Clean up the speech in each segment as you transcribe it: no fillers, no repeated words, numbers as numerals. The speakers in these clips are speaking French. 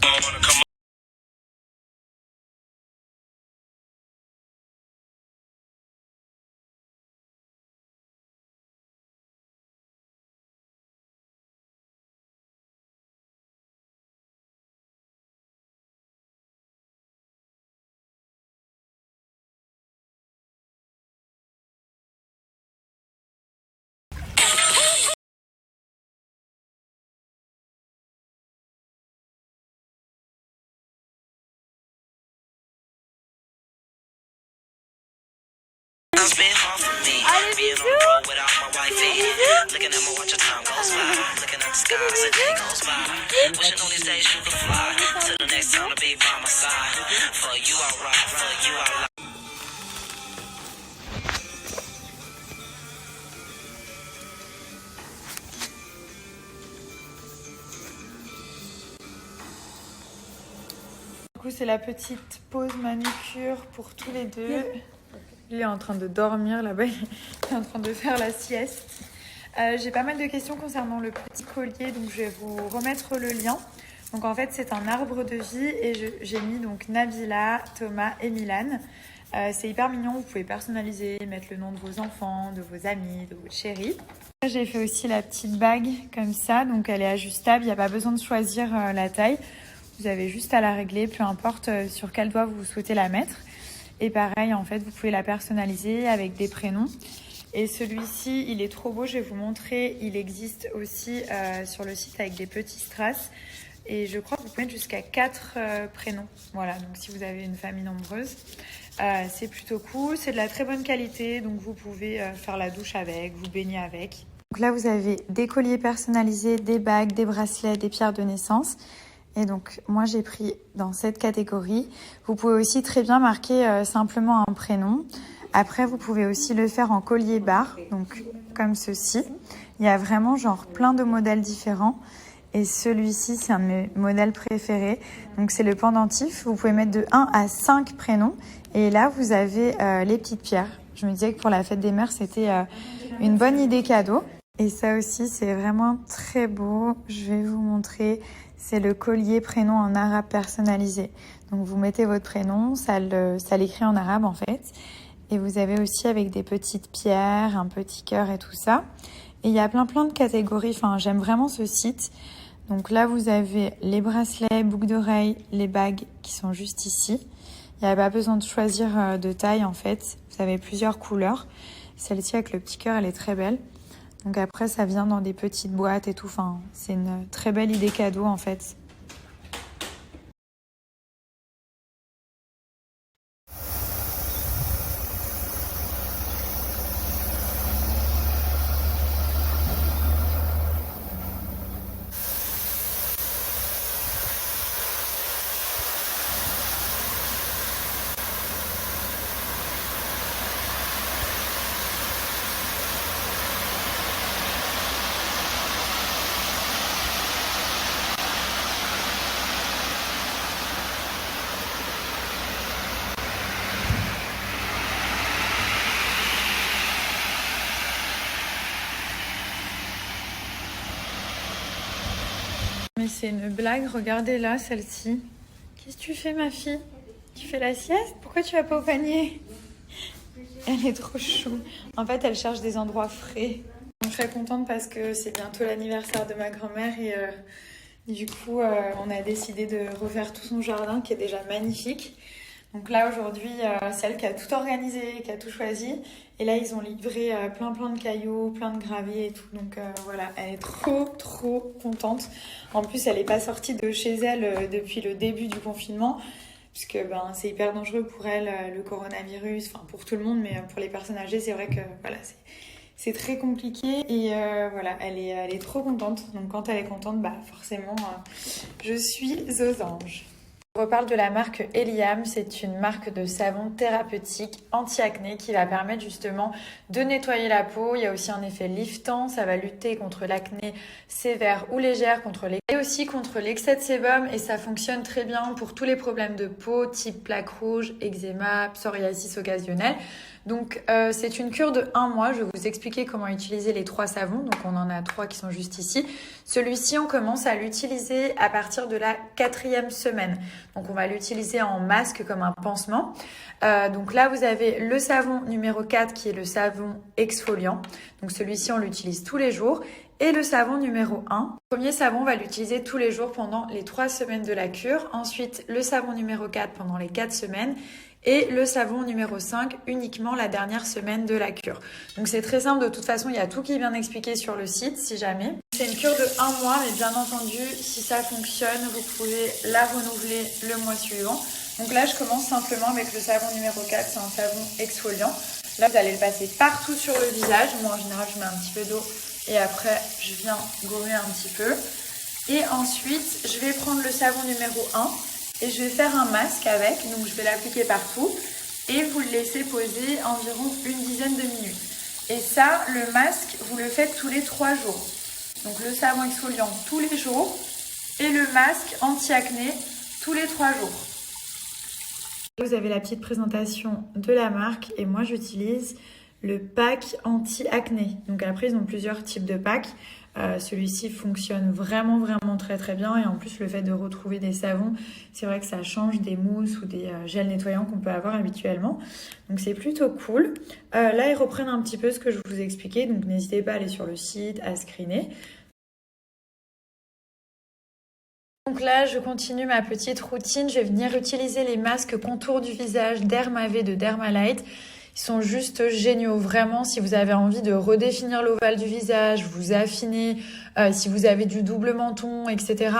Allez, Du coup, c'est la petite pause manucure pour tous les deux. Il est en train de dormir là-bas, il est en train de faire la sieste. J'ai pas mal de questions concernant le petit collier, donc je vais vous remettre le lien. Donc en fait, c'est un arbre de vie et j'ai mis donc Nabila, Thomas et Milan. C'est hyper mignon, vous pouvez personnaliser, mettre le nom de vos enfants, de vos amis, de votre chérie. J'ai fait aussi la petite bague comme ça, donc elle est ajustable, il n'y a pas besoin de choisir la taille. Vous avez juste à la régler, peu importe sur quel doigt vous souhaitez la mettre. Et pareil, en fait, vous pouvez la personnaliser avec des prénoms. Et celui-ci, il est trop beau, je vais vous montrer. Il existe aussi sur le site avec des petits strass. Et je crois que vous pouvez mettre jusqu'à 4 prénoms. Voilà, donc si vous avez une famille nombreuse, c'est plutôt cool. C'est de la très bonne qualité, donc vous pouvez faire la douche avec, vous baigner avec. Donc là, vous avez des colliers personnalisés, des bagues, des bracelets, des pierres de naissance. Et donc, moi, j'ai pris dans cette catégorie. Vous pouvez aussi très bien marquer simplement un prénom. Après, vous pouvez aussi le faire en collier barre, donc comme ceci. Il y a vraiment genre plein de modèles différents. Et celui-ci, c'est un de mes modèles préférés. Donc, c'est le pendentif. Vous pouvez mettre de 1 à 5 prénoms. Et là, vous avez les petites pierres. Je me disais que pour la fête des mères, c'était une bonne idée cadeau. Et ça aussi, c'est vraiment très beau. Je vais vous montrer. C'est le collier prénom en arabe personnalisé. Donc, vous mettez votre prénom, ça l'écrit en arabe en fait. Et vous avez aussi avec des petites pierres, un petit cœur et tout ça. Et il y a plein de catégories. Enfin, j'aime vraiment ce site. Donc là, vous avez les bracelets, boucles d'oreilles, les bagues qui sont juste ici. Il n'y a pas besoin de choisir de taille en fait. Vous avez plusieurs couleurs. Celle-ci avec le petit cœur, elle est très belle. Donc après, ça vient dans des petites boîtes et tout. Enfin, c'est une très belle idée cadeau en fait. Mais c'est une blague, regardez là, celle-ci. Qu'est-ce que tu fais, ma fille? Tu fais la sieste? Pourquoi tu vas pas au panier? Elle est trop chou. En fait, elle cherche des endroits frais. Je suis très contente parce que c'est bientôt l'anniversaire de ma grand-mère et du coup, on a décidé de refaire tout son jardin qui est déjà magnifique. Donc là, aujourd'hui, celle qui a tout organisé, qui a tout choisi. Et là, ils ont livré plein de cailloux, plein de graviers et tout. Donc voilà, elle est trop contente. En plus, elle n'est pas sortie de chez elle depuis le début du confinement. Puisque c'est hyper dangereux pour elle, le coronavirus. Enfin, pour tout le monde, mais pour les personnes âgées, c'est vrai que voilà, c'est très compliqué. Et voilà, elle est trop contente. Donc quand elle est contente, forcément, je suis aux anges. On reparle de la marque Eliam, c'est une marque de savon thérapeutique anti-acné qui va permettre justement de nettoyer la peau. Il y a aussi un effet liftant, ça va lutter contre l'acné sévère ou légère, et aussi contre l'excès de sébum et ça fonctionne très bien pour tous les problèmes de peau type plaques rouges, eczéma, psoriasis occasionnelle. Donc c'est une cure de 1 mois. Je vais vous expliquer comment utiliser les 3 savons. Donc on en a 3 qui sont juste ici. Celui-ci, on commence à l'utiliser à partir de la 4e semaine. Donc on va l'utiliser en masque comme un pansement. Donc là, vous avez le savon numéro 4 qui est le savon exfoliant. Donc celui-ci, on l'utilise tous les jours. Et le savon numéro 1. Le premier savon, on va l'utiliser tous les jours pendant les 3 semaines de la cure. Ensuite, le savon numéro 4 pendant les 4 semaines. Et le savon numéro 5 uniquement la dernière semaine de la cure. Donc c'est très simple, de toute façon, il y a tout qui est bien expliqué sur le site si jamais. C'est une cure de 1 mois, mais bien entendu, si ça fonctionne, vous pouvez la renouveler le mois suivant. Donc là, je commence simplement avec le savon numéro 4, c'est un savon exfoliant. Là, vous allez le passer partout sur le visage. Moi, en général, je mets un petit peu d'eau et après, je viens gommer un petit peu. Et ensuite, je vais prendre le savon numéro 1 et je vais faire un masque avec. Donc, je vais l'appliquer partout et vous le laissez poser environ une dizaine de minutes. Et ça, le masque, vous le faites tous les 3 jours. Donc, le savon exfoliant tous les jours et le masque anti-acné tous les 3 jours. Vous avez la petite présentation de la marque et moi, j'utilise le pack anti-acné. Donc après, ils ont plusieurs types de packs. Celui-ci fonctionne vraiment très très bien. Et en plus, le fait de retrouver des savons, c'est vrai que ça change des mousses ou des gels nettoyants qu'on peut avoir habituellement. Donc c'est plutôt cool. Là, ils reprennent un petit peu ce que je vous ai expliqué. Donc n'hésitez pas à aller sur le site, à screener. Donc là, je continue ma petite routine. Je vais venir utiliser les masques contour du visage Dermav de Dermalite. Ils sont juste géniaux, vraiment. Si vous avez envie de redéfinir l'ovale du visage, vous affiner, si vous avez du double menton, etc.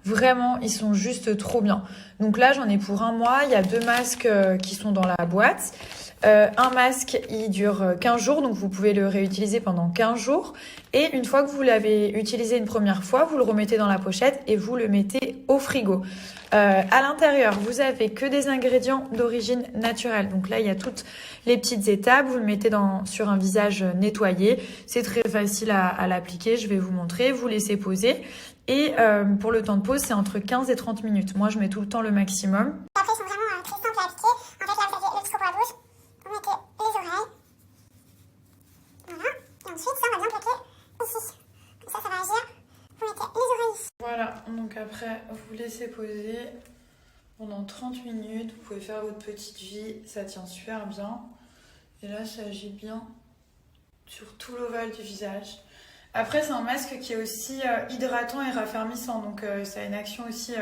Vraiment, ils sont juste trop bien. Donc là, j'en ai pour 1 mois. Il y a 2 masques qui sont dans la boîte. Un masque, il dure 15 jours, donc vous pouvez le réutiliser pendant 15 jours. Et une fois que vous l'avez utilisé une première fois, vous le remettez dans la pochette et vous le mettez au frigo. À l'intérieur, vous avez que des ingrédients d'origine naturelle. Donc là, il y a toutes les petites étapes. Vous le mettez sur un visage nettoyé. C'est très facile à l'appliquer. Je vais vous montrer. Vous laissez poser. Et pour le temps de pause, c'est entre 15 et 30 minutes. Moi, je mets tout le temps le maximum. Après, ils sont vraiment très simples à appliquer. En fait, là, vous avez le truc pour la bouche. Vous mettez les oreilles. Voilà. Et ensuite, ça, on va bien bloquer ici. Comme ça va agir. Vous mettez les oreilles ici. Voilà, donc après, vous laissez poser pendant 30 minutes. Vous pouvez faire votre petite vie, ça tient super bien. Et là, ça agit bien sur tout l'ovale du visage. Après, c'est un masque qui est aussi hydratant et raffermissant. Donc, ça a une action aussi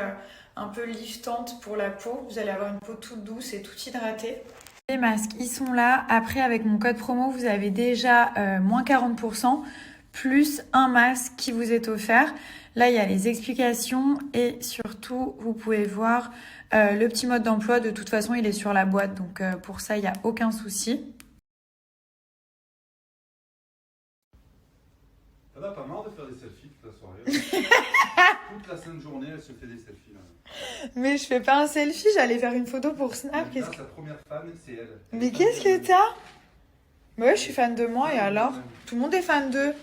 un peu liftante pour la peau. Vous allez avoir une peau toute douce et toute hydratée. Les masques, ils sont là. Après, avec mon code promo, vous avez déjà moins 40%. Plus un masque qui vous est offert. Là, il y a les explications et surtout, vous pouvez voir le petit mode d'emploi. De toute façon, il est sur la boîte, donc pour ça, il n'y a aucun souci. Elle n'a pas marre de faire des selfies toute la soirée. Toute la sainte journée, elle se fait des selfies. Là. Mais je fais pas un selfie, j'allais faire une photo pour Snap. Là, sa première fan, c'est elle. Mais qu'est-ce que t'as? Ouais, je suis fan de moi et alors? Tout le monde est fan d'eux.